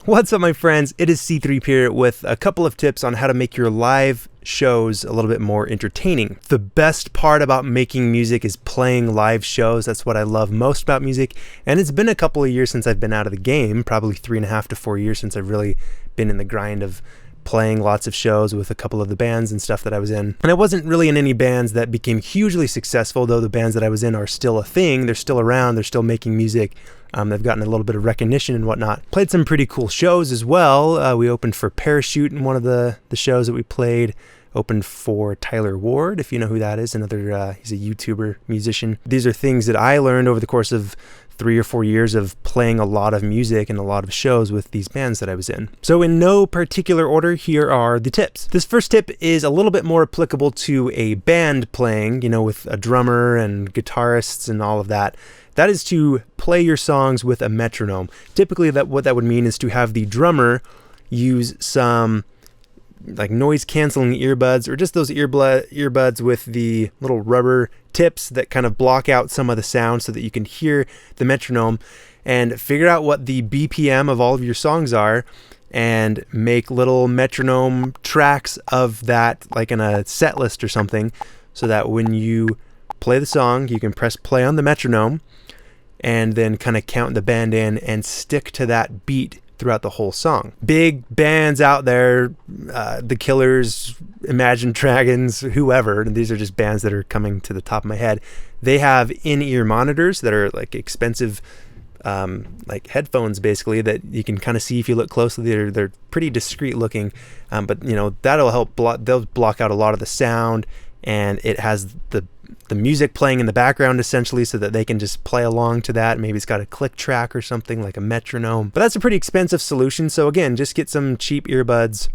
What's up, my friends? It is C-Threep here with a couple of tips on how to make your live shows a little bit more entertaining. The best part about making music is playing live shows. That's what I love most about music. And it's been a couple of years since I've been out of the game, probably 3.5 to 4 years since I've really been in the grind of playing lots of shows with a couple of the bands and stuff that I was in. And I wasn't really in any bands that became hugely successful, though the bands that I was in are still a thing. They're still around. They're still making music. They've gotten a little bit of recognition and whatnot. Played some pretty cool shows as well. We opened for Parachute in one of the shows that we played. Opened for Tyler Ward, if you know who that is. Another, he's a YouTuber musician. These are things that I learned over the course of 3 or 4 years of playing a lot of music and a lot of shows with these bands that I was in. So in no particular order, here are the tips. This first tip is a little bit more applicable to a band playing, with a drummer and guitarists and all of that. That is to play your songs with a metronome. Typically, what that would mean is to have the drummer use some like noise canceling earbuds, or just those earbuds with the little rubber tips that kind of block out some of the sound so that you can hear the metronome, and figure out what the BPM of all of your songs are and make little metronome tracks of that, like in a set list or something, so that when you play the song, you can press play on the metronome and then kind of count the band in and stick to that beat throughout the whole song. Big bands out there, The Killers, Imagine Dragons, whoever, and these are just bands that are coming to the top of my head. They have in-ear monitors that are like expensive, like headphones basically, that you can kind of see if you look closely. They're pretty discreet looking, but that'll help they'll block out a lot of the sound, and it has the music playing in the background essentially, so that they can just play along to that. Maybe it's got a click track or something like a metronome, but that's a pretty expensive solution. So again, just get some cheap earbuds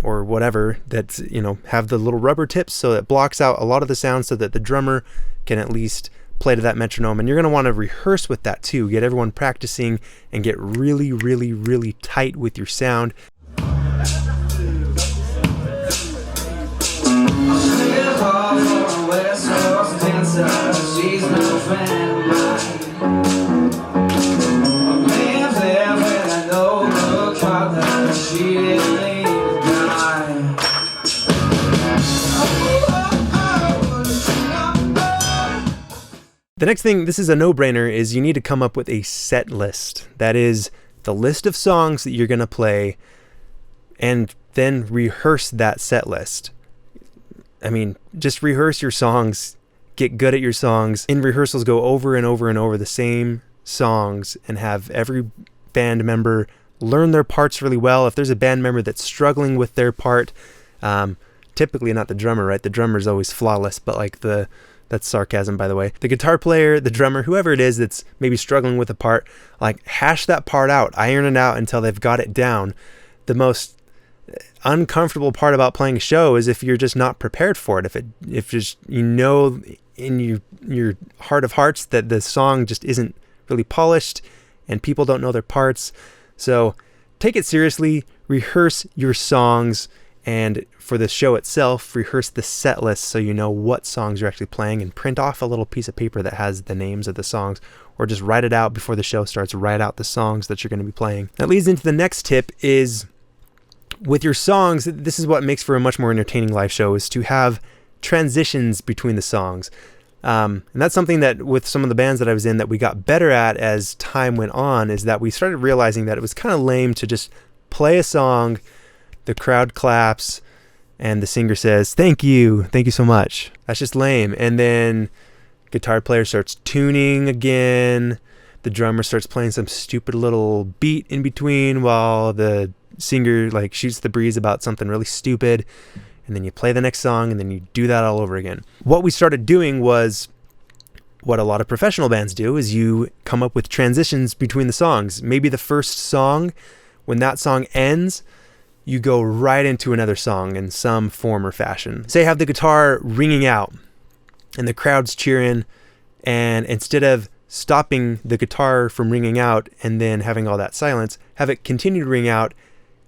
or whatever that have the little rubber tips, so it blocks out a lot of the sound, so that the drummer can at least play to that metronome. And you're going to want to rehearse with that too. Get everyone practicing and get really, really, really tight with your sound. The next thing, this is a no-brainer, is you need to come up with a set list. That is the list of songs that you're going to play, and then rehearse that set list. I mean, just rehearse your songs, get good at your songs. In rehearsals, go over and over and over the same songs, and have every band member learn their parts really well. If there's a band member that's struggling with their part, typically not the drummer, right? The drummer's always flawless, but like that's sarcasm, by the way. The guitar player, the drummer, whoever it is that's maybe struggling with a part, like hash that part out, iron it out until they've got it down. The most uncomfortable part about playing a show is if you're just not prepared for it. If just in your heart of hearts that the song just isn't really polished and people don't know their parts. So take it seriously, rehearse your songs, and for the show itself, rehearse the set list so you know what songs you're actually playing, and print off a little piece of paper that has the names of the songs, or just write it out before the show starts. Write out the songs that you're going to be playing. That leads into the next tip is, with your songs, this is what makes for a much more entertaining live show, is to have transitions between the songs. And that's something that with some of the bands that I was in that we got better at as time went on, is that we started realizing that it was kind of lame to just play a song, the crowd claps, and the singer says, thank you so much. That's just lame. And then guitar player starts tuning again. The drummer starts playing some stupid little beat in between while the singer like shoots the breeze about something really stupid. And then you play the next song, and then you do that all over again. What we started doing was what a lot of professional bands do, is you come up with transitions between the songs. Maybe the first song, when that song ends, you go right into another song in some form or fashion. Say you have the guitar ringing out and the crowd's cheering, and instead of stopping the guitar from ringing out and then having all that silence, have it continue to ring out,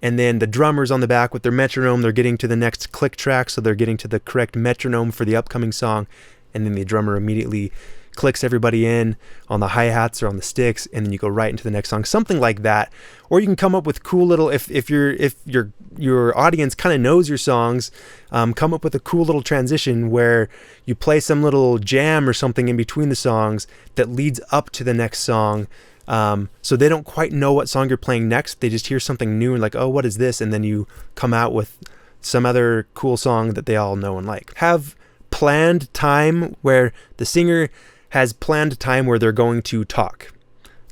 and then the drummers on the back with their metronome, they're getting to the next click track, so they're getting to the correct metronome for the upcoming song, and then the drummer immediately clicks everybody in on the hi-hats or on the sticks, and then you go right into the next song, something like that. Or you can come up with cool little, if your audience kind of knows your songs, come up with a cool little transition where you play some little jam or something in between the songs that leads up to the next song. So they don't quite know what song you're playing next. They just hear something new and like, oh, what is this? And then you come out with some other cool song that they all know and like. Have planned time where the singer has planned time where they're going to talk.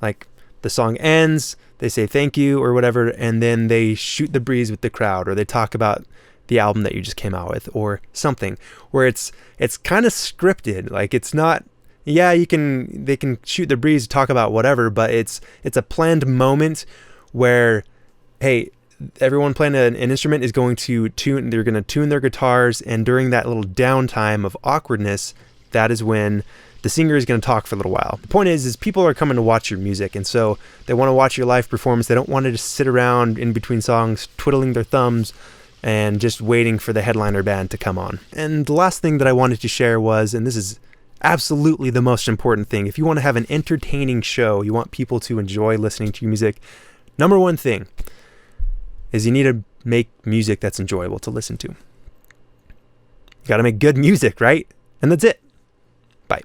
Like the song ends, they say thank you or whatever, and then they shoot the breeze with the crowd, or they talk about the album that you just came out with or something, where it's kind of scripted. Like it's not, yeah, they can shoot the breeze, talk about whatever, but it's a planned moment where, hey, everyone playing an instrument is going to tune their guitars, and during that little downtime of awkwardness, that is when the singer is going to talk for a little while. The point is people are coming to watch your music, and so they want to watch your live performance. They don't want to just sit around in between songs twiddling their thumbs and just waiting for the headliner band to come on. And the last thing that I wanted to share was, and this is absolutely the most important thing, if you want to have an entertaining show, you want people to enjoy listening to your music, number one thing is you need to make music that's enjoyable to listen to. You got to make good music, right? And that's it. Bye.